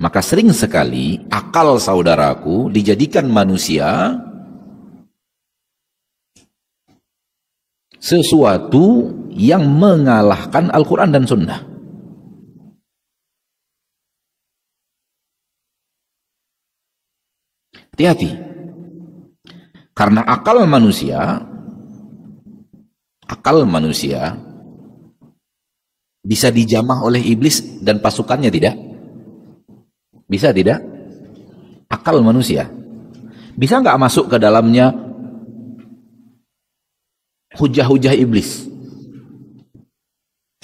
Maka sering sekali akal saudaraku dijadikan manusia sesuatu yang mengalahkan Al-Quran dan Sunnah. Hati-hati. Karena akal manusia bisa dijamah oleh iblis dan pasukannya, tidak? Bisa tidak? Akal manusia bisa nggak masuk ke dalamnya hujah-hujah iblis,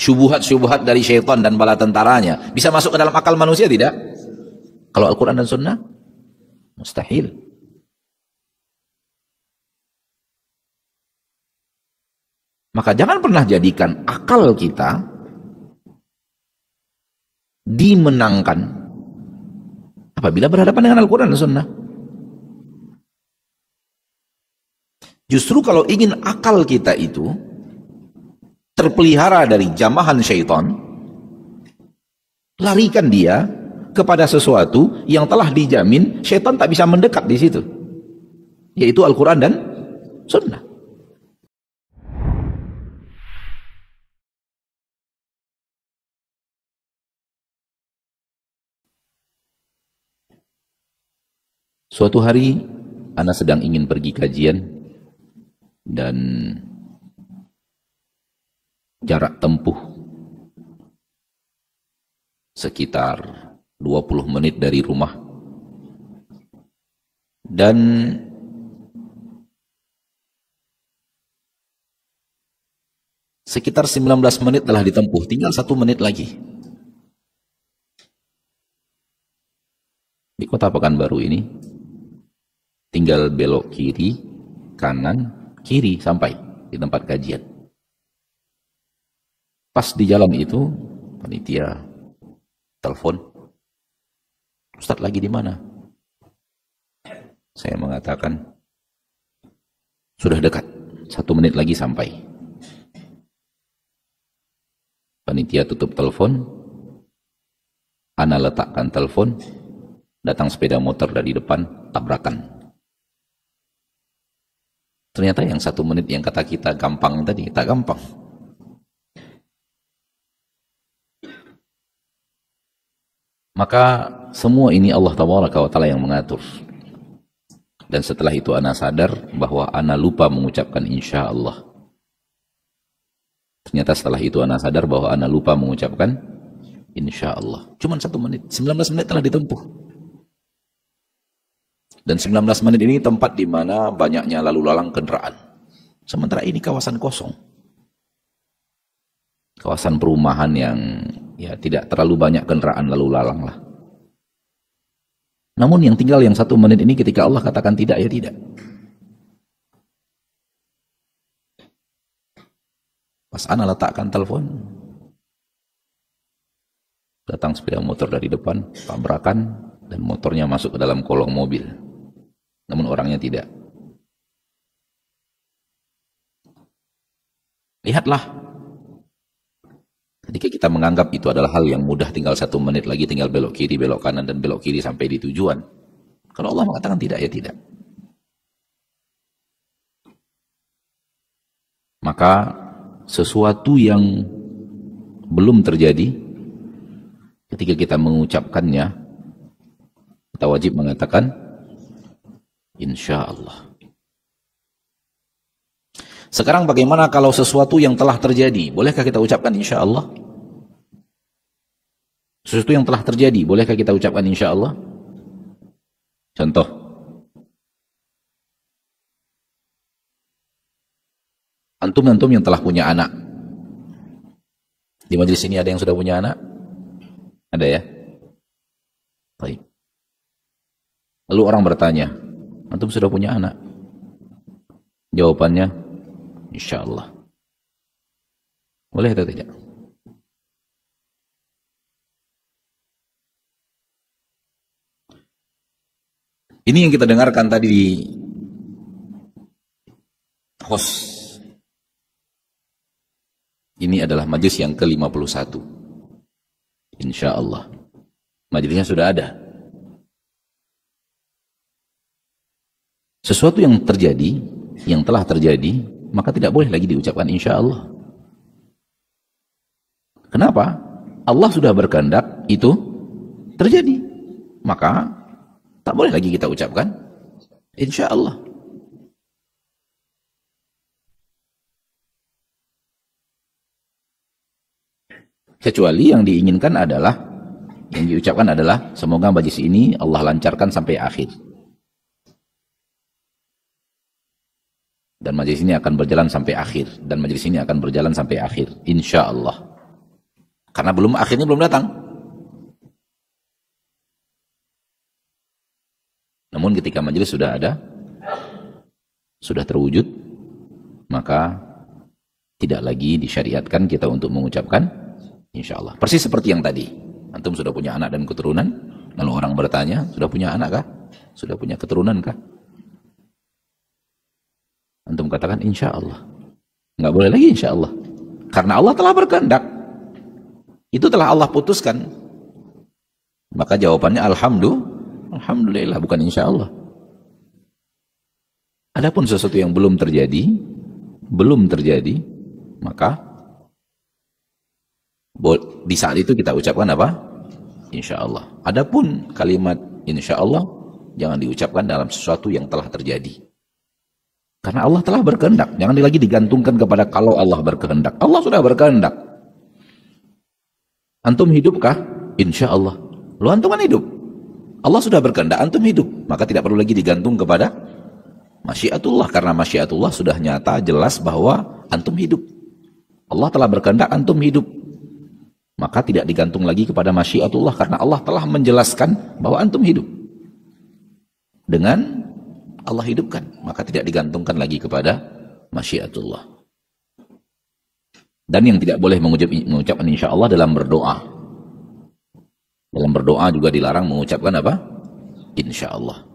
syubuhat-syubuhat dari syaitan dan bala tentaranya? Bisa masuk ke dalam akal manusia, tidak? Kalau Al-Quran dan Sunnah, mustahil. Maka jangan pernah jadikan akal kita dimenangkan apabila berhadapan dengan Al-Quran dan Sunnah. Justru kalau ingin akal kita itu terpelihara dari jamahan syaitan, larikan dia kepada sesuatu yang telah dijamin syaitan tak bisa mendekat di situ, yaitu Al-Quran dan Sunnah. Suatu hari, Ana sedang ingin pergi kajian dan jarak tempuh sekitar 20 menit dari rumah. Dan sekitar 19 menit telah ditempuh, tinggal 1 menit lagi. Di kota Pekanbaru ini, tinggal belok kiri, kanan, kiri sampai di tempat kajian. Pas di jalan itu, panitia telepon, Ustadz lagi di mana? Saya mengatakan, sudah dekat, 1 menit lagi sampai. Panitia tutup telepon, Ana letakkan telepon, datang sepeda motor dari depan, tabrakan. Ternyata yang 1 menit yang kata kita gampang tadi, tak gampang. Maka semua ini Allah Tabaraka wa Ta'ala yang mengatur. Dan setelah itu Ana sadar bahwa Ana lupa mengucapkan insya Allah. Ternyata setelah itu Ana sadar bahwa Ana lupa mengucapkan insya Allah. Cuman 1 menit, 19 menit telah ditempuh. Dan 19 menit ini tempat di mana banyaknya lalu lalang kendaraan. Sementara ini kawasan kosong. Kawasan perumahan yang ya tidak terlalu banyak kendaraan lalu lalang lah. Namun yang tinggal yang 1 menit ini ketika Allah katakan tidak, ya tidak. Pas Ana letakkan telepon, datang sepeda motor dari depan, tabrakan, dan motornya masuk ke dalam kolong mobil. Namun orangnya tidak. Lihatlah, ketika kita menganggap itu adalah hal yang mudah, tinggal 1 menit lagi, tinggal belok kiri, belok kanan, dan belok kiri sampai di tujuan. Kalau Allah mengatakan tidak, ya tidak. Maka sesuatu yang belum terjadi, ketika kita mengucapkannya, kita wajib mengatakan insya Allah. Sekarang bagaimana kalau sesuatu yang telah terjadi? Bolehkah kita ucapkan insya Allah? Sesuatu yang telah terjadi, bolehkah kita ucapkan insya Allah? Contoh. Antum-antum yang telah punya anak. Di majelis ini ada yang sudah punya anak? Ada ya? Baik. Lalu orang bertanya, antum sudah punya anak? Jawabannya, insya Allah. Boleh atau tidak? Ini yang kita dengarkan tadi di host. Ini adalah majelis yang ke-51. Insya Allah. Majelisnya sudah ada. Sesuatu yang terjadi, yang telah terjadi, maka tidak boleh lagi diucapkan insya Allah. Kenapa? Allah sudah berkehendak itu terjadi. Maka tak boleh lagi kita ucapkan insya Allah. Kecuali yang diinginkan adalah, yang diucapkan adalah, semoga majlis ini Allah lancarkan sampai akhir. Dan majlis ini akan berjalan sampai akhir. Dan majlis ini akan berjalan sampai akhir. Insya Allah. Karena akhirnya belum datang. Namun ketika majlis sudah ada, sudah terwujud, maka tidak lagi disyariatkan kita untuk mengucapkan insya Allah. Persis seperti yang tadi. Antum sudah punya anak dan keturunan, lalu orang bertanya, sudah punya anak kah? Sudah punya keturunan kah? Antum katakan insya Allah. Nggak boleh lagi insya Allah. Karena Allah telah berkehendak. Itu telah Allah putuskan. Maka jawabannya Alhamdulillah, bukan insya Allah. Adapun sesuatu yang belum terjadi, maka di saat itu kita ucapkan apa? Insya Allah. Adapun kalimat insya Allah jangan diucapkan dalam sesuatu yang telah terjadi. Karena Allah telah berkehendak. Jangan lagi digantungkan kepada kalau Allah berkehendak. Allah sudah berkehendak. Antum hidupkah? Insya Allah. Lu antum kan hidup. Allah sudah berkehendak, antum hidup. Maka tidak perlu lagi digantung kepada masyiatullah. Karena masyiatullah sudah nyata, jelas bahwa antum hidup. Allah telah berkehendak, antum hidup. Maka tidak digantung lagi kepada masyiatullah. Karena Allah telah menjelaskan bahwa antum hidup. Dengan Allah hidupkan, maka tidak digantungkan lagi kepada masyiatullah. Dan yang tidak boleh mengucapkan insya Allah dalam berdoa. Dalam berdoa juga dilarang mengucapkan apa? Insya Allah.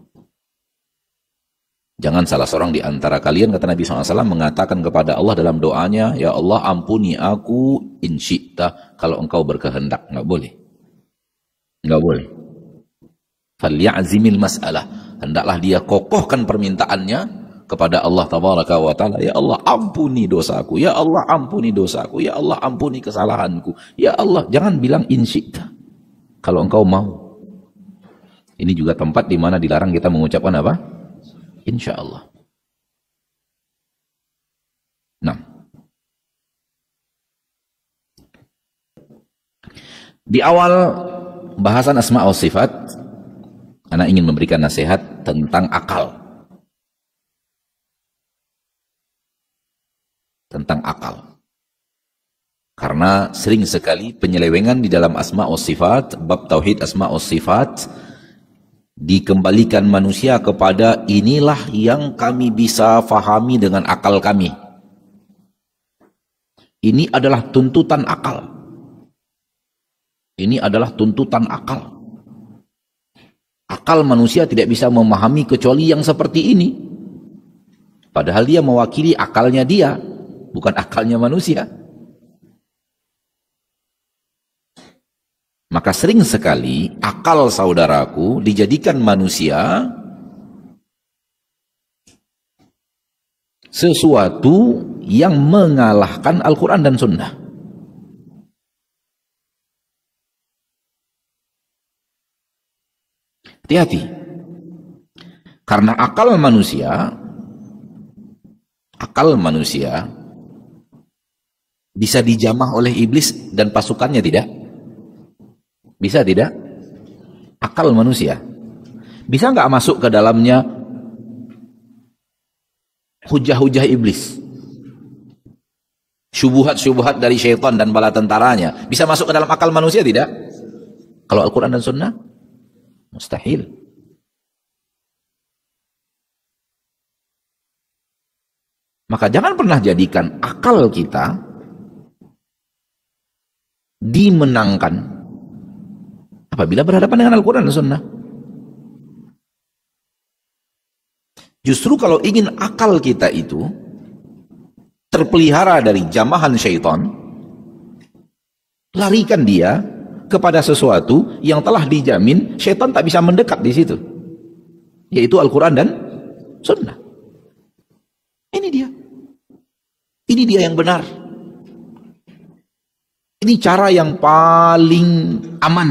Jangan salah seorang di antara kalian, kata Nabi SAW, mengatakan kepada Allah dalam doanya, ya Allah ampuni aku in syi'ta, kalau engkau berkehendak. Nggak boleh. Nggak boleh. Falyazimil mas'alah. Hendaklah dia kokohkan permintaannya kepada Allah Tabaraka wa Ta'ala. Ya Allah ampuni dosaku. Ya Allah ampuni dosaku. Ya Allah ampuni kesalahanku. Ya Allah, jangan bilang in syi'ta. Kalau engkau mau. Ini juga tempat di mana dilarang kita mengucapkan apa? Insya Allah. Nah. Di awal bahasan asma wa sifat, Ana ingin memberikan nasihat tentang akal. Tentang akal. Karena sering sekali penyelewengan di dalam asma wa sifat, bab tauhid asma wa sifat, dikembalikan manusia kepada inilah yang kami bisa fahami dengan akal kami. Ini adalah tuntutan akal. Ini adalah tuntutan akal. Akal manusia tidak bisa memahami kecuali yang seperti ini. Padahal dia mewakili akalnya dia, bukan akalnya manusia. Maka sering sekali akal saudaraku dijadikan manusia sesuatu yang mengalahkan Al-Quran dan Sunnah. Hati-hati. Karena akal manusia bisa dijamah oleh iblis dan pasukannya, tidak? Bisa tidak? Akal manusia bisa nggak masuk ke dalamnya hujah-hujah iblis, syubuhat-syubuhat dari syaitan dan bala tentaranya? Bisa masuk ke dalam akal manusia, tidak? Kalau Al-Quran dan Sunnah mustahil. Maka jangan pernah jadikan akal kita dimenangkan apabila berhadapan dengan Al-Quran dan Sunnah. Justru kalau ingin akal kita itu terpelihara dari jamahan syaitan, larikan dia kepada sesuatu yang telah dijamin syaitan tak bisa mendekat di situ, yaitu Al-Quran dan Sunnah. Ini dia yang benar. Ini cara yang paling aman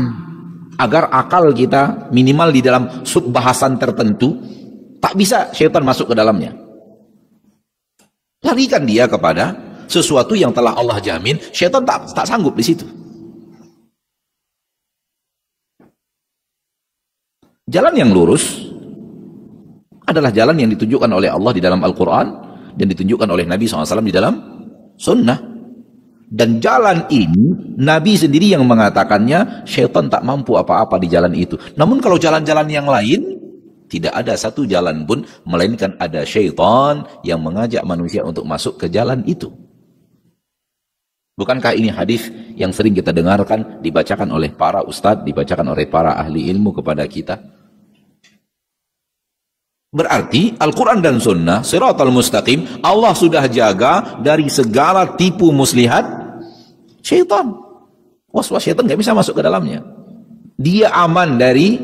agar akal kita minimal di dalam subbahasan tertentu tak bisa syaitan masuk ke dalamnya. Larikan dia kepada sesuatu yang telah Allah jamin, syaitan tak sanggup di situ. Jalan yang lurus adalah jalan yang ditunjukkan oleh Allah di dalam Al-Quran dan ditunjukkan oleh Nabi SAW di dalam Sunnah. Dan jalan ini Nabi sendiri yang mengatakannya, syaitan tak mampu apa-apa di jalan itu. Namun kalau jalan-jalan yang lain, tidak ada satu jalan pun melainkan ada syaitan yang mengajak manusia untuk masuk ke jalan itu. Bukankah ini hadis yang sering kita dengarkan, dibacakan oleh para ustadz, dibacakan oleh para ahli ilmu kepada kita? Berarti Al-Quran dan Sunnah, Siratal Mustaqim, Allah sudah jaga dari segala tipu muslihat syaitan. Was-was syaitan nggak bisa masuk ke dalamnya. Dia aman dari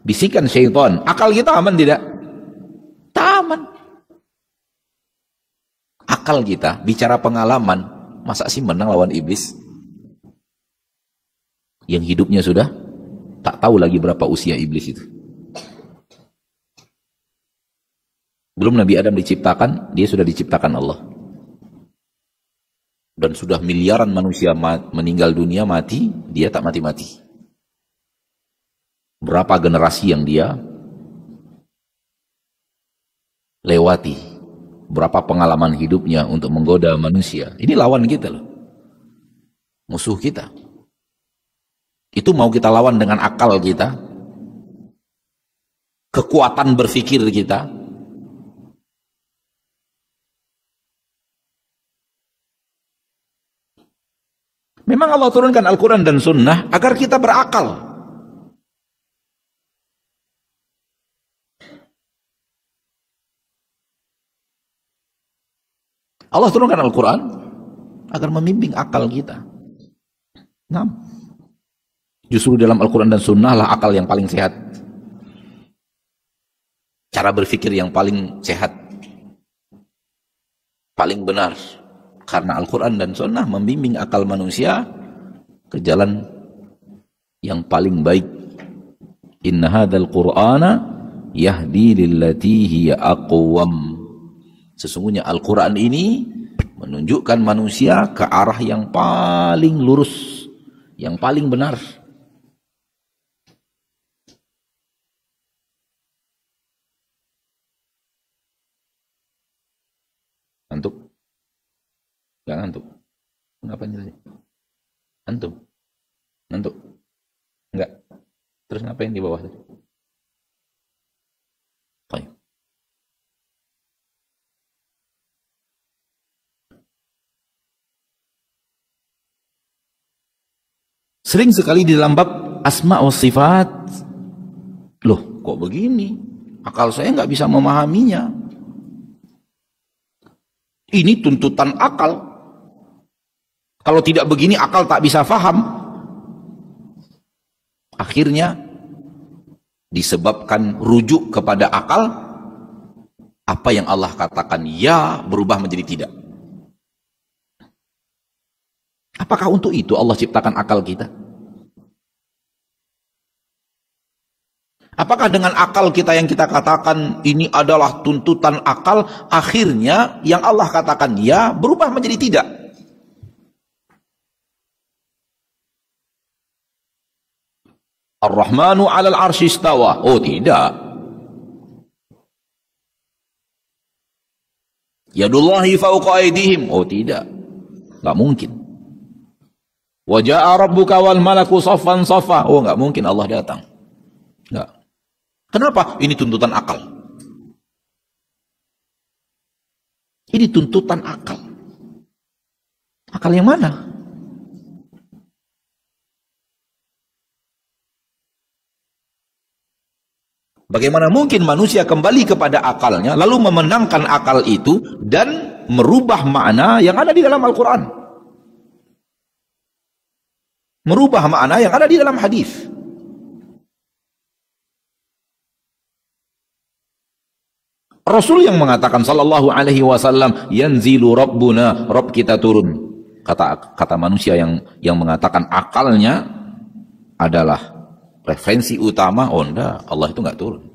bisikan syaitan. Akal kita aman tidak? Tak aman. Akal kita bicara pengalaman, masa sih menang lawan iblis? Yang hidupnya sudah tak tahu lagi berapa usia iblis itu. Belum Nabi Adam diciptakan, dia sudah diciptakan Allah. Dan sudah miliaran manusia meninggal dunia, mati, dia tak mati-mati. Berapa generasi yang dia lewati, berapa pengalaman hidupnya untuk menggoda manusia. Ini lawan kita loh, musuh kita. Itu mau kita lawan dengan akal kita, kekuatan berpikir kita. Memang Allah turunkan Al-Quran dan Sunnah agar kita berakal. Allah turunkan Al-Quran agar membimbing akal kita. Nah, justru dalam Al-Quran dan Sunnah lah akal yang paling sehat. Cara berpikir yang paling sehat. Paling benar. Karena Al-Quran dan Sunnah membimbing akal manusia ke jalan yang paling baik. Inna hadzal Qur'ana yahdi lillati hiya aqwam. Sesungguhnya Al-Quran ini menunjukkan manusia ke arah yang paling lurus, yang paling benar. Antuk? Gak ngantuk? Ngapain tadi? Antum? Ngantuk? Enggak? Terus ngapain di bawah tadi? Baik. Sering sekali di dalam bab asma wa sifat, loh kok begini? Akal saya nggak bisa memahaminya. Ini tuntutan akal. Kalau tidak begini akal tak bisa faham. Akhirnya disebabkan rujuk kepada akal, apa yang Allah katakan ya berubah menjadi tidak. Apakah untuk itu Allah ciptakan akal kita? Apakah dengan akal kita yang kita katakan ini adalah tuntutan akal, akhirnya yang Allah katakan ya berubah menjadi tidak? Ar-Rahmanu 'alal 'arsy istawa. Oh tidak. Yadullahi fawqa aydihim. Oh tidak. Enggak mungkin. Wa jaa'a rabbuka wal malaku saffan saffa. Oh enggak mungkin Allah datang. Enggak. Kenapa? Ini tuntutan akal. Ini tuntutan akal. Akal yang mana? Bagaimana mungkin manusia kembali kepada akalnya, lalu memenangkan akal itu dan merubah makna yang ada di dalam Al-Quran? merubah makna yang ada di dalam hadis. Rasul yang mengatakan sallallahu alaihi wasallam, yanzilu rabbuna, Rabb kita turun. Kata manusia yang mengatakan akalnya adalah referensi utama, oh enggak, Allah itu enggak turun.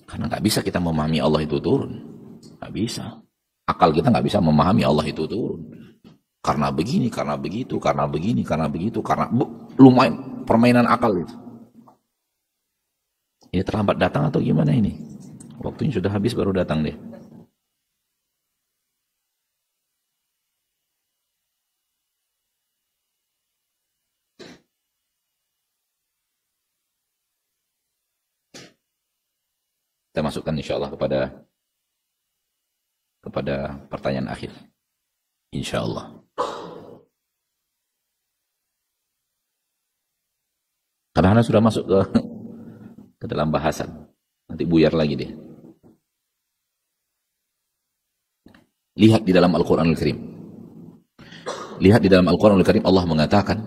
Karena enggak bisa kita memahami Allah itu turun. Enggak bisa. Akal kita enggak bisa memahami Allah itu turun. Karena begini, karena begitu, karena begini, karena begitu, karena lumayan permainan akal itu. Ini terlambat datang atau gimana ini? Waktunya sudah habis baru datang dia. Kita masukkan insyaallah kepada pertanyaan akhir. Insyaallah. Karena sudah masuk ke dalam bahasan. Nanti buyar lagi deh. Lihat di dalam Al-Quranul Karim. Lihat di dalam Al-Quranul Karim Allah mengatakan,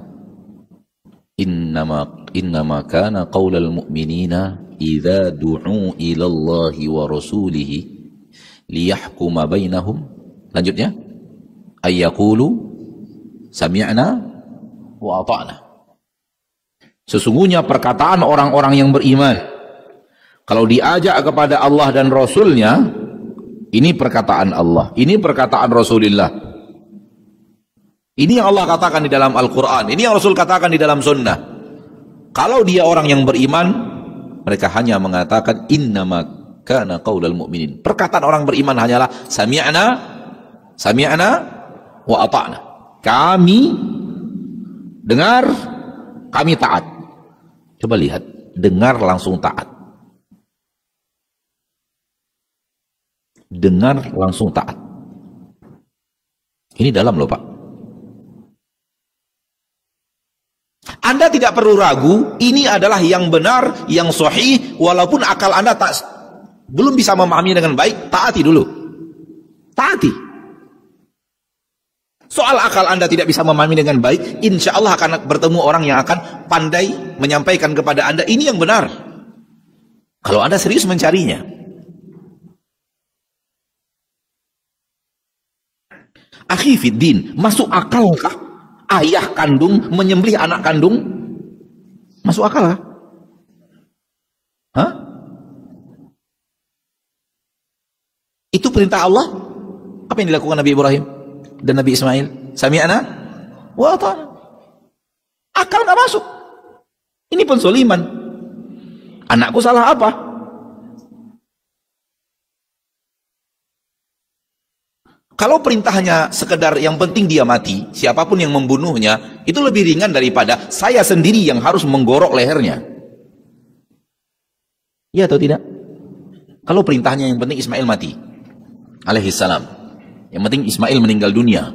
Innama kana qawlal mu'minina idza du'u ila Allahi wa rasulihi liyahkuma bainahum. Lanjutnya, ayyaqulu sami'na wa ata'na. Sesungguhnya perkataan orang-orang yang beriman kalau diajak kepada Allah dan Rasulnya, ini perkataan Allah, ini perkataan Rasulullah, ini yang Allah katakan di dalam Al-Quran, ini yang Rasul katakan di dalam sunnah. Kalau dia orang yang beriman, mereka hanya mengatakan innama kana qaulal mu'minin. Perkataan orang beriman hanyalah sami'na wa ata'na. Kami dengar, kami taat. Coba lihat, dengar langsung taat. Dengar langsung taat. Ini dalam loh Pak. Anda tidak perlu ragu, ini adalah yang benar, yang sahih, walaupun akal Anda belum bisa memahami dengan baik, taati dulu. Taati. Soal akal Anda tidak bisa memahami dengan baik, insya Allah akan bertemu orang yang akan pandai menyampaikan kepada Anda, ini yang benar. Kalau Anda serius mencarinya. Akhi fiddin, masuk akalkah ayah kandung menyembelih anak kandung? Masuk akal kah? Hah? Itu perintah Allah? Apa yang dilakukan Nabi Ibrahim dan Nabi Ismail? Sami'na wa ata'na. Akal nggak masuk. Ini penzoliman. Anakku salah apa? Kalau perintahnya sekedar yang penting dia mati, siapapun yang membunuhnya, itu lebih ringan daripada saya sendiri yang harus menggorok lehernya. Iya atau tidak? Kalau perintahnya yang penting Ismail mati, alaihissalam, yang penting Ismail meninggal dunia,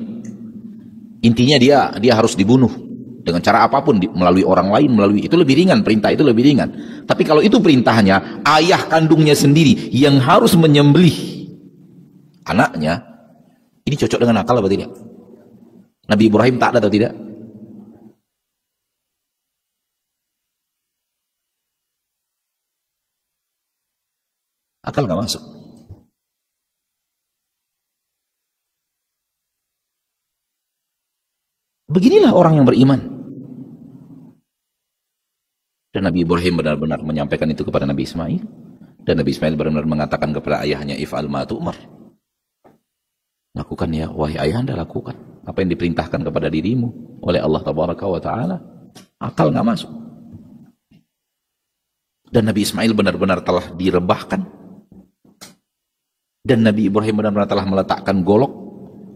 intinya dia harus dibunuh dengan cara apapun, melalui orang lain, melalui itu lebih ringan, perintah itu lebih ringan. Tapi kalau itu perintahnya ayah kandungnya sendiri yang harus menyembelih anaknya, ini cocok dengan akal atau tidak? Nabi Ibrahim taat atau tidak? Akal nggak masuk. Beginilah orang yang beriman. Dan Nabi Ibrahim benar-benar menyampaikan itu kepada Nabi Ismail. Dan Nabi Ismail benar-benar mengatakan kepada ayahnya, if'al ma tu'mar. Lakukan ya, wahai ayah Anda, lakukan apa yang diperintahkan kepada dirimu oleh Allah Tabaraka wa Ta'ala. Akal nggak masuk. Dan Nabi Ismail benar-benar telah direbahkan. Dan Nabi Ibrahim benar-benar telah meletakkan golok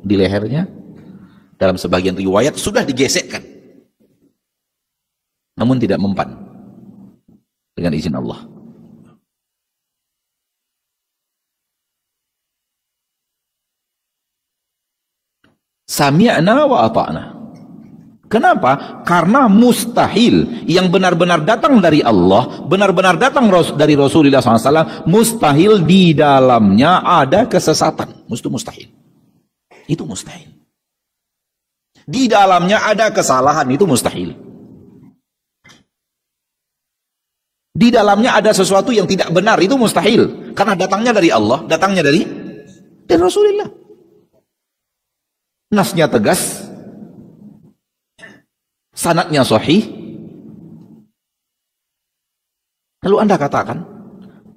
di lehernya. Dalam sebagian riwayat sudah digesekkan. Namun tidak mempan. Dengan izin Allah. Sami'na wa ata'na. Kenapa? Karena mustahil yang benar-benar datang dari Allah, benar-benar datang dari Rasulullah SAW, mustahil di dalamnya ada kesesatan. Mustahil. Itu mustahil. Di dalamnya ada kesalahan, itu mustahil. Di dalamnya ada sesuatu yang tidak benar, itu mustahil. Karena datangnya dari Allah, datangnya dari Rasulullah. Nasnya tegas, sanadnya sahih. Lalu Anda katakan,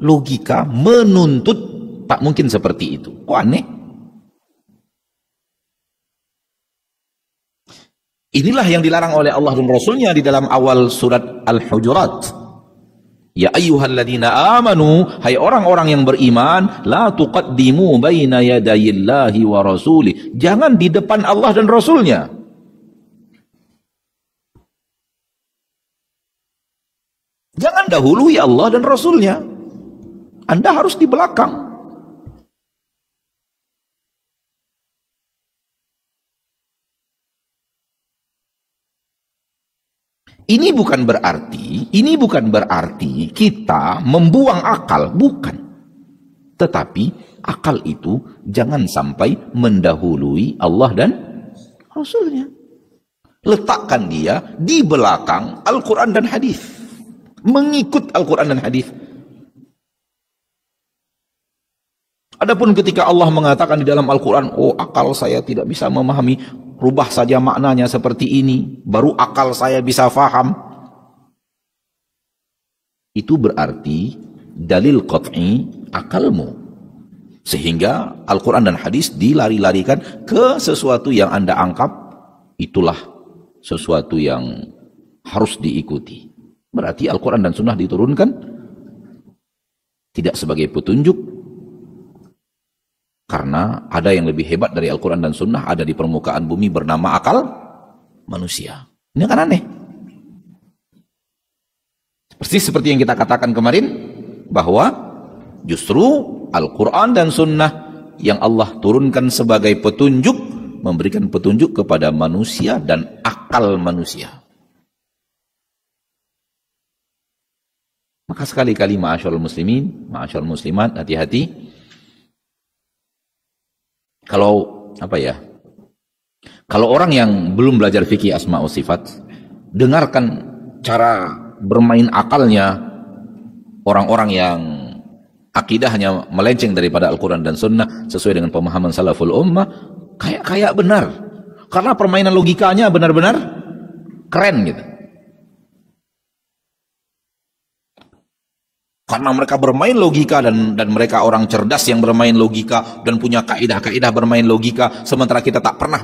logika menuntut tak mungkin seperti itu. Kok aneh? Inilah yang dilarang oleh Allah dan Rasulnya di dalam awal surat Al-Hujurat. Ya ayyuhalladzina amanu, hai orang-orang yang beriman, la tuqaddimu baina yadayillahi wa rasulih. Jangan di depan Allah dan Rasulnya. Jangan dahului Allah dan Rasulnya. Anda harus di belakang. Ini bukan berarti kita membuang akal, bukan. Tetapi akal itu jangan sampai mendahului Allah dan Rasulnya. Letakkan dia di belakang Al-Quran dan hadis. Mengikut Al-Quran dan hadis. Adapun ketika Allah mengatakan di dalam Al-Quran, oh akal saya tidak bisa memahami, rubah saja maknanya seperti ini, baru akal saya bisa faham. Itu berarti dalil qat'i akalmu. Sehingga Al-Quran dan hadis dilari-larikan ke sesuatu yang Anda anggap itulah sesuatu yang harus diikuti. Berarti Al-Quran dan Sunnah diturunkan tidak sebagai petunjuk, karena ada yang lebih hebat dari Al-Quran dan Sunnah ada di permukaan bumi bernama akal manusia. Ini kan aneh. Seperti yang kita katakan kemarin, bahwa justru Al-Quran dan Sunnah yang Allah turunkan sebagai petunjuk, memberikan petunjuk kepada manusia dan akal manusia. Maka sekali-kali ma'asyarul muslimin, ma'asyarul muslimat, hati-hati. Kalau orang yang belum belajar fikih asma wa sifat, dengarkan cara bermain akalnya orang-orang yang akidahnya melenceng daripada Al-Quran dan Sunnah sesuai dengan pemahaman salaful ummah, kayak benar. Karena permainan logikanya benar-benar keren gitu. Karena mereka bermain logika dan mereka orang cerdas yang bermain logika dan punya kaidah-kaidah bermain logika, sementara kita tak pernah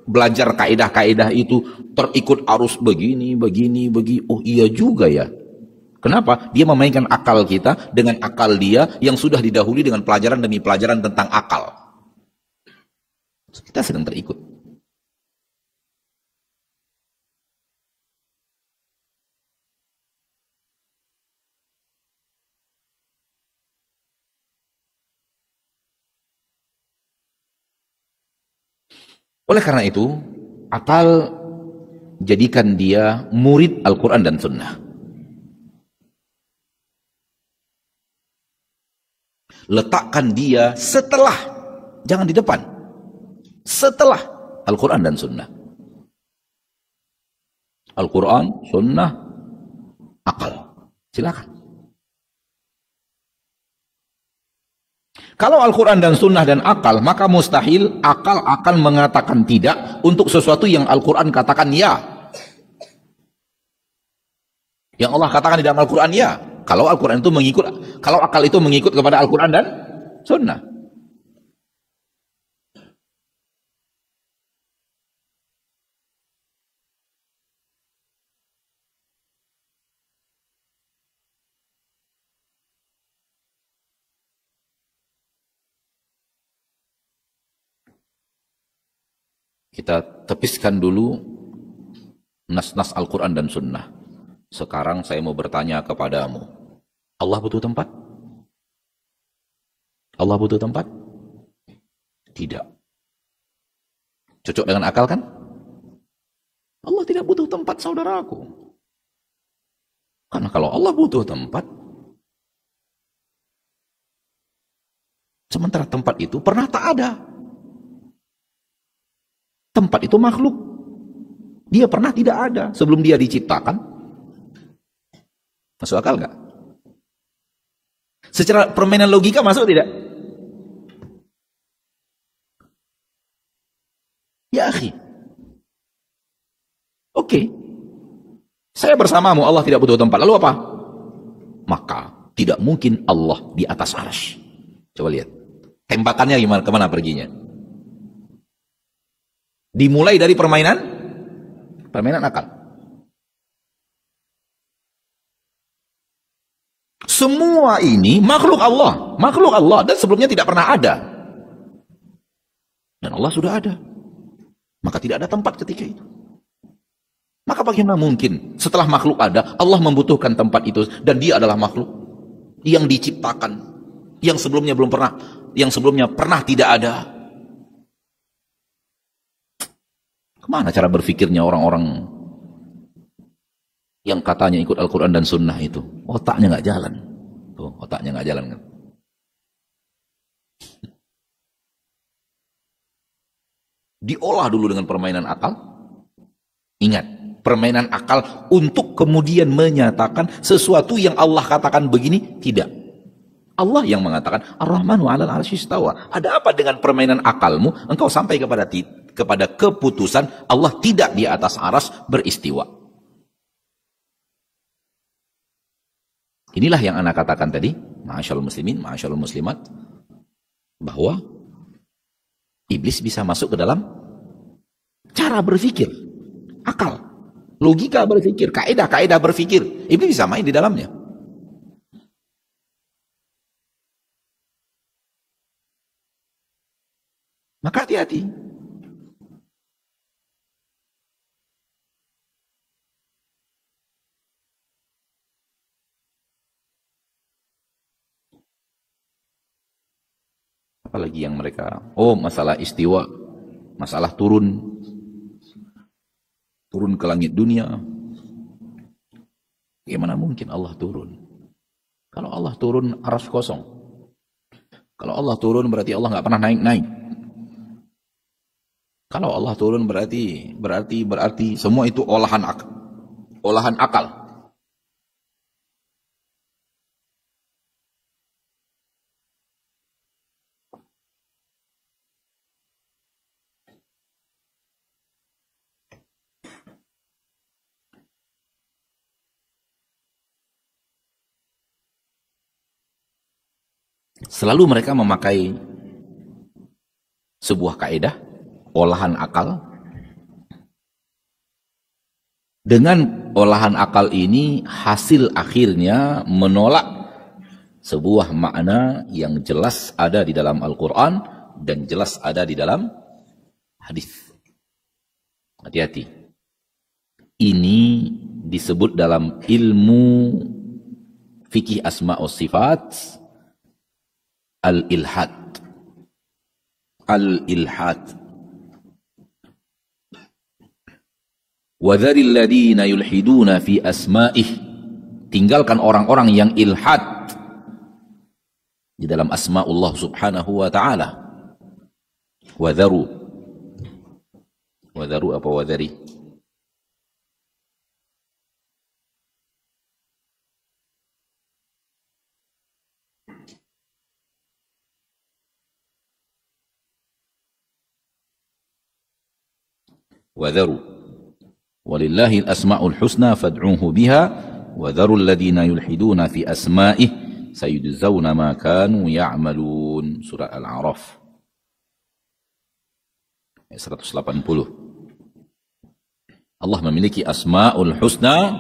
belajar kaidah-kaidah itu, terikut arus begini. Oh iya juga ya. Kenapa? Dia memainkan akal kita dengan akal dia yang sudah didahului dengan pelajaran demi pelajaran tentang akal. Kita sedang terikut. Oleh karena itu, akal jadikan dia murid Al-Quran dan Sunnah. Letakkan dia setelah, jangan di depan, setelah Al-Quran dan Sunnah. Al-Quran, Sunnah, akal. Silakan. Kalau Al-Quran dan Sunnah dan akal, maka mustahil akal akan mengatakan tidak untuk sesuatu yang Al-Quran katakan ya. Yang Allah katakan di dalam Al-Quran ya. Kalau Al-Quran itu mengikut, kalau akal itu mengikut kepada Al-Quran dan Sunnah. Kita tepiskan dulu nas-nas Al-Quran dan Sunnah. Sekarang saya mau bertanya kepadamu. Allah butuh tempat? Allah butuh tempat? Tidak. Cocok dengan akal kan? Allah tidak butuh tempat, saudaraku. Karena kalau Allah butuh tempat, sementara tempat itu pernah tak ada. Tempat itu makhluk. Dia pernah tidak ada sebelum dia diciptakan. Masuk akal nggak? Secara permainan logika masuk tidak? Ya akhi. Oke. Saya bersamamu, Allah tidak butuh tempat. Lalu apa? Maka tidak mungkin Allah di atas arsy. Coba lihat. Tembakannya gimana? Kemana perginya? Dimulai dari permainan akal. Semua ini makhluk Allah dan sebelumnya tidak pernah ada. Dan Allah sudah ada. Maka tidak ada tempat ketika itu. Maka bagaimana mungkin setelah makhluk ada, Allah membutuhkan tempat itu dan dia adalah makhluk yang diciptakan, yang sebelumnya belum pernah, yang sebelumnya pernah tidak ada. Kemana cara berpikirnya orang-orang yang katanya ikut Al-Quran dan Sunnah itu? Otaknya nggak jalan. Tuh, otaknya nggak jalan kan? Diolah dulu dengan permainan akal. Ingat, permainan akal untuk kemudian menyatakan sesuatu yang Allah katakan begini, tidak. Allah yang mengatakan Ar-Rahmanu 'alal 'arsy istawa. Ada apa dengan permainan akalmu? Engkau sampai kepada keputusan Allah tidak di atas aras beristiwa. Inilah yang Anda katakan tadi, ma'asyarul muslimin, ma'asyarul muslimat, bahwa iblis bisa masuk ke dalam cara berpikir, akal, logika berpikir, kaidah-kaidah berpikir. Iblis bisa main di dalamnya. Maka hati-hati. Apalagi yang mereka, masalah istiwa, masalah turun ke langit dunia. Bagaimana mungkin Allah turun? Kalau Allah turun, arsy kosong. Kalau Allah turun berarti Allah nggak pernah naik-naik. Kalau Allah turun berarti semua itu olahan akal. Selalu mereka memakai sebuah kaidah olahan akal. Dengan olahan akal ini hasil akhirnya menolak sebuah makna yang jelas ada di dalam Al-Quran dan jelas ada di dalam hadis. Hati-hati. Ini disebut dalam ilmu fikih asma wa sifat al-ilhad. Al-ilhad. وَذَرِ الَّذِينَ يُلْحِدُونَ فِي أَسْمَائِهِ. Tinggalkan orang-orang yang ilhad di dalam asma'ullah subhanahu wa ta'ala. وَذَرُوا apa وَذَرِ? وَذَرُوا Walillahil asma'ul husna fad'uhu biha wa dharul ladina yulhiduna fi asma'ih sayujzauna ma kanu ya'malun. Surah Al-A'raf ayat 180. Allah memiliki asma'ul husna,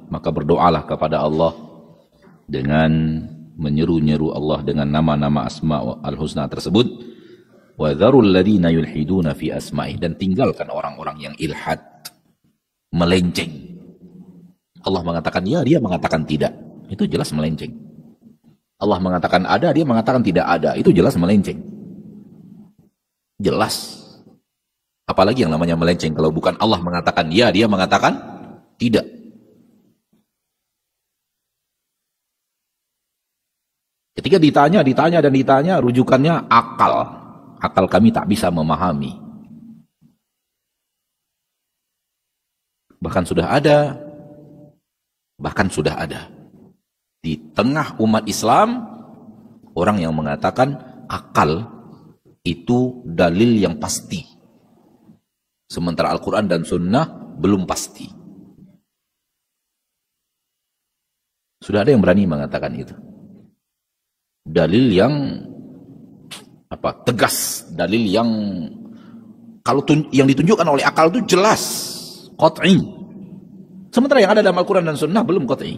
maka berdoalah kepada Allah dengan menyeru-nyeru Allah dengan nama-nama asma'ul husna tersebut. Wa dharul ladina yulhiduna fi asma'ih, dan tinggalkan orang-orang yang ilhad, melenceng. Allah mengatakan ya, dia mengatakan tidak. Itu jelas melenceng. Allah mengatakan ada, dia mengatakan tidak ada. Itu jelas melenceng. Jelas. Apalagi yang namanya melenceng kalau bukan Allah mengatakan ya, dia mengatakan tidak. Ketika ditanya, rujukannya akal. Akal kami tak bisa memahami. Bahkan sudah ada di tengah umat Islam orang yang mengatakan akal itu dalil yang pasti, sementara Al-Quran dan Sunnah belum pasti. Sudah ada yang berani mengatakan itu. Dalil yang tegas, dalil yang kalau yang ditunjukkan oleh akal itu jelas, qat'i. Sementara yang ada dalam Al-Quran dan Sunnah belum qat'i.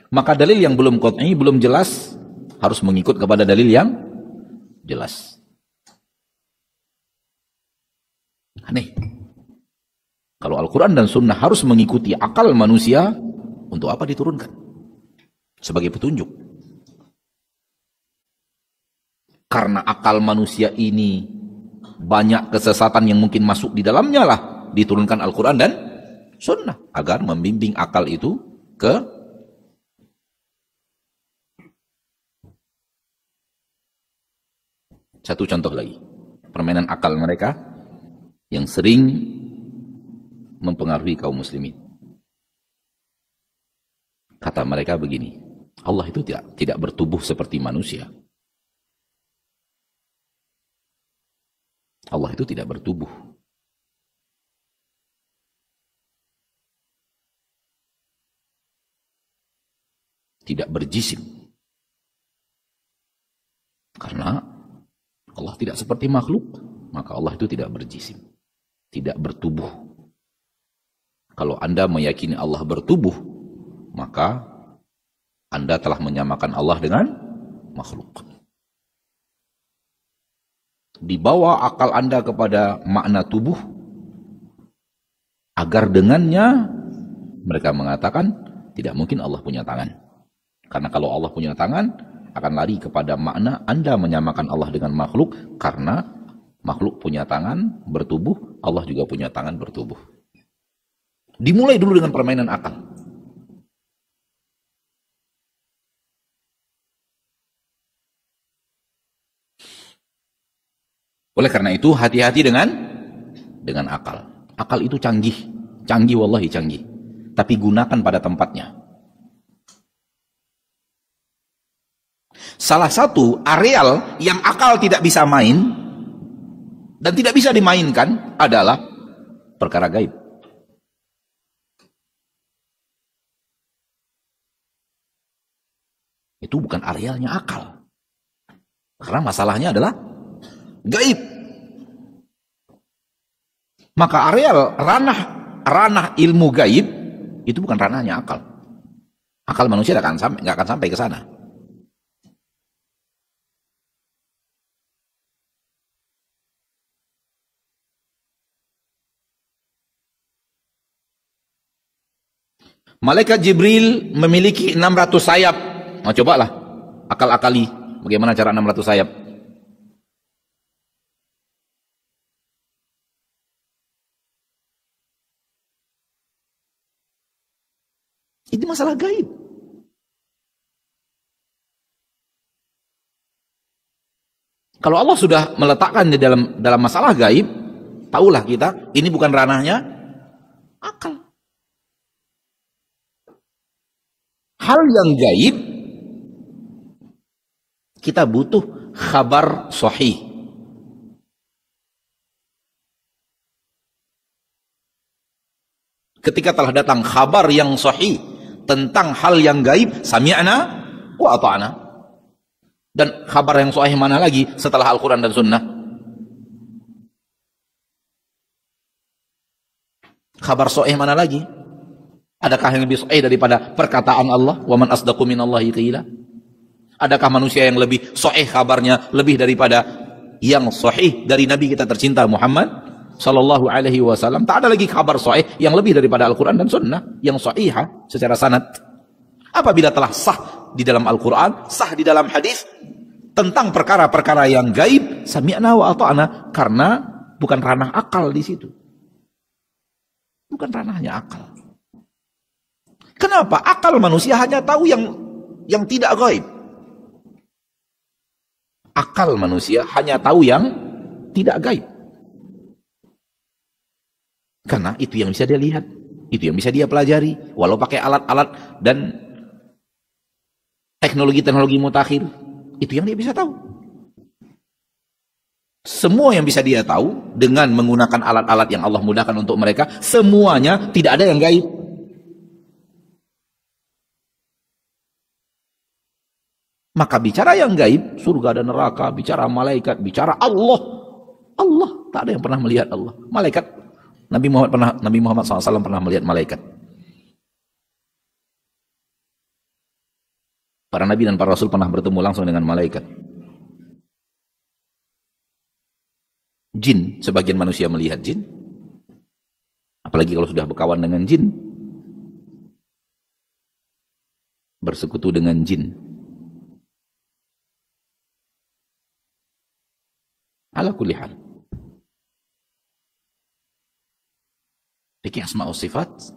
Maka dalil yang belum qat'i, belum jelas, harus mengikut kepada dalil yang jelas. Aneh. Kalau Al-Quran dan Sunnah harus mengikuti akal manusia, untuk apa diturunkan? Sebagai petunjuk. Karena akal manusia ini banyak kesesatan yang mungkin masuk di dalamnya lah, diturunkan Al-Quran dan Sunnah agar membimbing akal itu ke satu contoh lagi. Permainan akal mereka yang sering mempengaruhi kaum muslimin. Kata mereka begini, Allah itu tidak bertubuh seperti manusia. Allah itu tidak bertubuh. Tidak berjisim. Karena Allah tidak seperti makhluk, maka Allah itu tidak berjisim. Tidak bertubuh. Kalau Anda meyakini Allah bertubuh, maka Anda telah menyamakan Allah dengan makhluk. Dibawa akal Anda kepada makna tubuh, agar dengannya mereka mengatakan tidak mungkin Allah punya tangan. Karena kalau Allah punya tangan, akan lari kepada makna Anda menyamakan Allah dengan makhluk, karena makhluk punya tangan bertubuh, Allah juga punya tangan bertubuh. Dimulai dulu dengan permainan akal. Oleh karena itu hati-hati dengan akal. Akal itu canggih, wallahi canggih. Tapi gunakan pada tempatnya. Salah satu areal yang akal tidak bisa main dan tidak bisa dimainkan adalah perkara gaib. Itu bukan arealnya akal. Karena masalahnya adalah gaib. Maka areal ranah ilmu gaib itu bukan ranahnya akal. Akal manusia nggak akan sampai ke sana. Malaikat Jibril memiliki 600 sayap. Nah, cobalah akal-akali bagaimana cara 600 sayap. Itu masalah gaib. Kalau Allah sudah meletakkan di dalam masalah gaib, tahulah kita ini bukan ranahnya akal. Hal yang gaib kita butuh khabar sahih. Ketika telah datang khabar yang sahih tentang hal yang gaib, sami'na wa ata'na. Dan kabar yang sahih mana lagi setelah Al-Quran dan Sunnah? Kabar sahih mana lagi? Adakah yang lebih sahih daripada perkataan Allah? Wa man asdaqu minallahi qila? Adakah manusia yang lebih sahih kabarnya lebih daripada yang sahih dari Nabi kita tercinta Muhammad sallallahu alaihi wasallam? Tak ada lagi kabar sahih yang lebih daripada Al-Quran dan Sunnah yang sahihah secara sanad. Apabila telah sah di dalam Al-Quran, sah di dalam hadis tentang perkara-perkara yang gaib, sami'na wa ata'na, karena bukan ranah akal di situ. Bukan ranahnya akal. Kenapa? Akal manusia hanya tahu yang tidak gaib. Akal manusia hanya tahu yang tidak gaib. Karena itu yang bisa dia lihat, Itu yang bisa dia pelajari, walau pakai alat-alat dan teknologi-teknologi mutakhir. Itu yang dia bisa tahu. Semua yang bisa dia tahu dengan menggunakan alat-alat yang Allah mudahkan untuk mereka, semuanya, tidak ada yang gaib. Maka bicara yang gaib, surga dan neraka, bicara malaikat, bicara Allah. Allah, tak ada yang pernah melihat Allah. Malaikat, Nabi Muhammad SAW pernah melihat malaikat. Para nabi dan para rasul pernah bertemu langsung dengan malaikat. Jin, sebagian manusia melihat jin. Apalagi kalau sudah berkawan dengan jin. Bersekutu dengan jin. Ala kulli hal. Fikih asma wa sifat,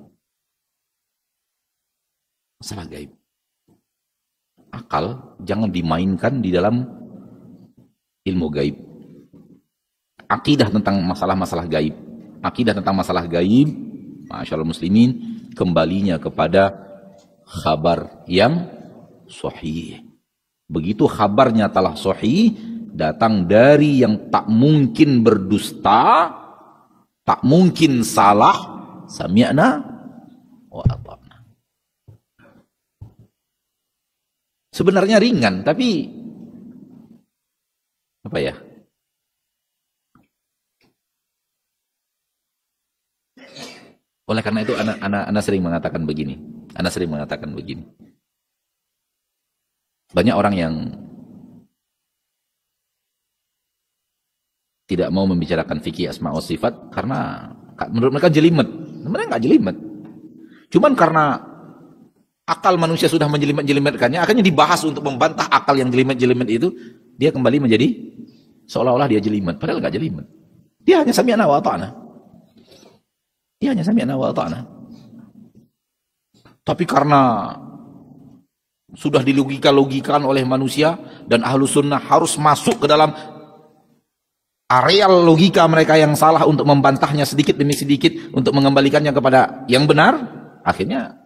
masalah gaib. Akal jangan dimainkan di dalam ilmu gaib. Akidah tentang masalah-masalah gaib. Akidah tentang masalah gaib, masyaallah muslimin, kembalinya kepada khabar yang sahih. Begitu khabarnya telah sahih, datang dari yang tak mungkin berdusta, tak mungkin salah, sami'na wa ata'na. Sebenarnya ringan, tapi apa ya? Oleh karena itu anak sering mengatakan begini. Banyak orang yang tidak mau membicarakan fikih asma wa sifat karena menurut mereka jelimet. Sebenarnya nggak jelimet. Cuman karena akal manusia sudah menjelimet-jelimetkannya, akhirnya dibahas untuk membantah akal yang jelimet-jelimet itu, dia kembali menjadi seolah-olah dia jelimet, padahal nggak jelimet. Dia hanya sami'na wa ata'na. Tapi karena sudah dilogika-logikan oleh manusia dan ahlu sunnah harus masuk ke dalam areal logika mereka yang salah untuk membantahnya sedikit demi sedikit, untuk mengembalikannya kepada yang benar, akhirnya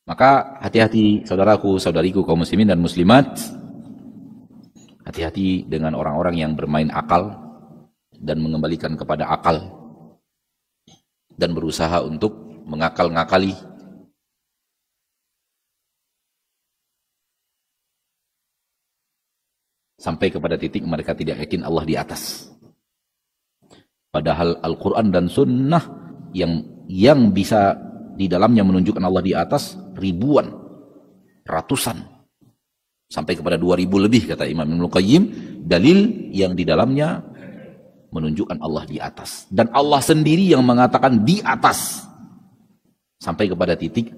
maka hati-hati saudaraku, saudariku kaum muslimin dan muslimat. Hati-hati dengan orang-orang yang bermain akal dan mengembalikan kepada akal dan berusaha untuk mengakal-ngakali sampai kepada titik mereka tidak yakin Allah di atas. Padahal Al-Quran dan Sunnah yang bisa di dalamnya menunjukkan Allah di atas ribuan, ratusan, sampai kepada 2000 lebih kata Imam Ibnu Qayyim, dalil yang di dalamnya menunjukkan Allah di atas. Dan Allah sendiri yang mengatakan di atas. Sampai kepada titik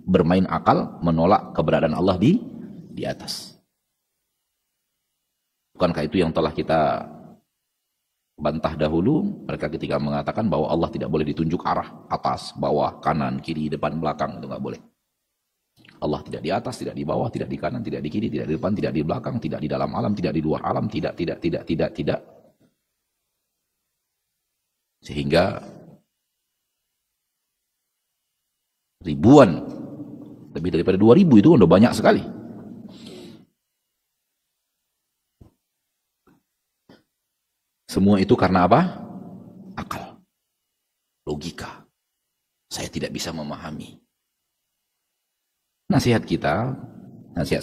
bermain akal menolak keberadaan Allah di atas. Bukankah itu yang telah kita bantah dahulu, mereka ketika mengatakan bahwa Allah tidak boleh ditunjuk arah atas, bawah, kanan, kiri, depan, belakang, itu nggak boleh. Allah tidak di atas, tidak di bawah, tidak di kanan, tidak di kiri, tidak di depan, tidak di belakang, tidak di dalam alam, tidak di luar alam, tidak. Sehingga ribuan, lebih daripada 2000 itu udah banyak sekali. Semua itu karena apa? Akal, logika. Saya tidak bisa memahami. Nasihat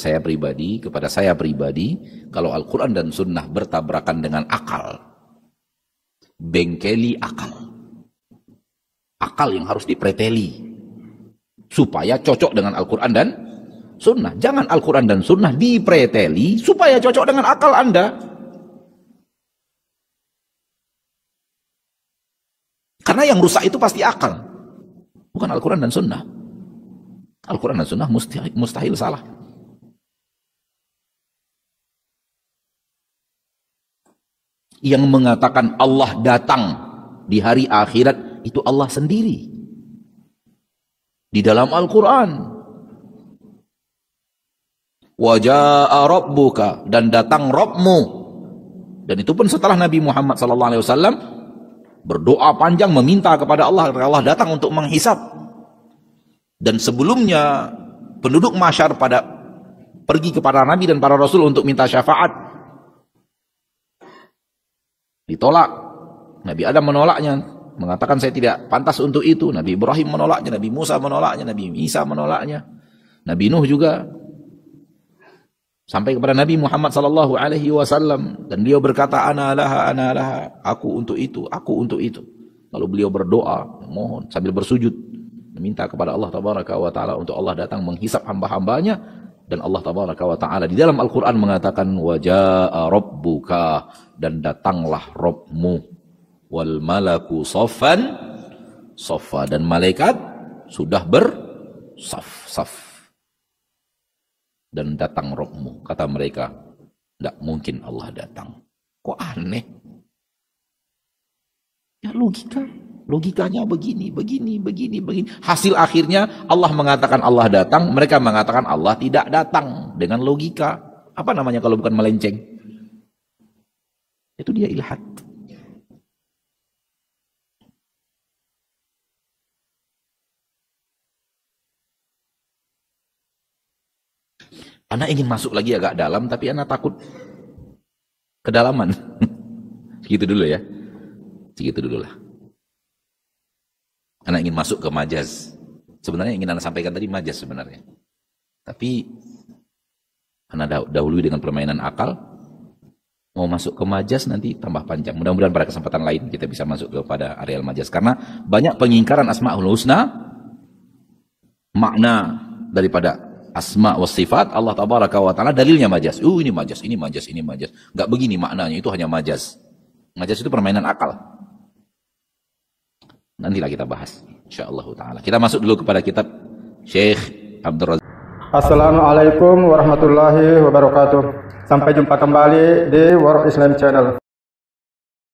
saya pribadi, kepada saya pribadi, kalau Al-Quran dan Sunnah bertabrakan dengan akal, bengkeli akal. Akal yang harus dipreteli, supaya cocok dengan Al-Quran dan Sunnah. Jangan Al-Quran dan Sunnah dipreteli, supaya cocok dengan akal Anda. Karena yang rusak itu pasti akal, bukan Al-Quran dan Sunnah. Al-Quran dan Sunnah mustahil salah. Yang mengatakan Allah datang di hari akhirat itu Allah sendiri. Di dalam Al-Quran. Wa jaa rabbuka, dan datang Rabbmu. Dan itu pun setelah Nabi Muhammad SAW berdoa panjang meminta kepada Allah agar Allah datang untuk menghisab. Dan sebelumnya penduduk masyar pada pergi kepada Nabi dan para Rasul untuk minta syafaat. Ditolak. Nabi Adam menolaknya, mengatakan saya tidak pantas untuk itu. Nabi Ibrahim menolaknya, Nabi Musa menolaknya, Nabi Isa menolaknya, Nabi Nuh juga. Sampai kepada Nabi Muhammad SAW, dan beliau berkata, ana laha, aku untuk itu, aku untuk itu. Lalu beliau berdoa, mohon sambil bersujud, meminta kepada Allah Tabaraka wa Ta'ala untuk Allah datang menghisap hamba-hambanya. Dan Allah Tabaraka wa Ta'ala di dalam Al-Quran mengatakan, wa jaa rabbuka, dan datanglah Rabbmu, wal malaku saffan saffa, dan malaikat sudah bersaf-saf. Dan datang Rabbmu. Kata mereka, tidak mungkin Allah datang. Kok aneh? Ya logikanya begini. Hasil akhirnya Allah mengatakan Allah datang, mereka mengatakan Allah tidak datang. Dengan logika. Apa namanya kalau bukan melenceng? Itu dia ilhad. Anak ingin masuk lagi agak dalam, tapi anak takut kedalaman. Segitu dulu ya. Segitu dulu lah. Anak ingin masuk ke majaz. Sebenarnya ingin anak sampaikan tadi majaz sebenarnya. Tapi anak dahului dengan permainan akal. Mau masuk ke majaz nanti tambah panjang. Mudah-mudahan pada kesempatan lain kita bisa masuk kepada areal majaz. Karena banyak pengingkaran Asma'ul Husna, makna daripada asma wa sifat Allah Tabaraka wa Ta'ala dalilnya majaz. Ini majaz, ini majaz, ini majaz. Enggak begini maknanya, itu hanya majaz. Majaz itu permainan akal. Nantilah kita bahas insyaallah taala. Kita masuk dulu kepada kitab Syekh Abdul Razak. Assalamualaikum warahmatullahi wabarakatuh. Sampai jumpa kembali di World Islam Channel.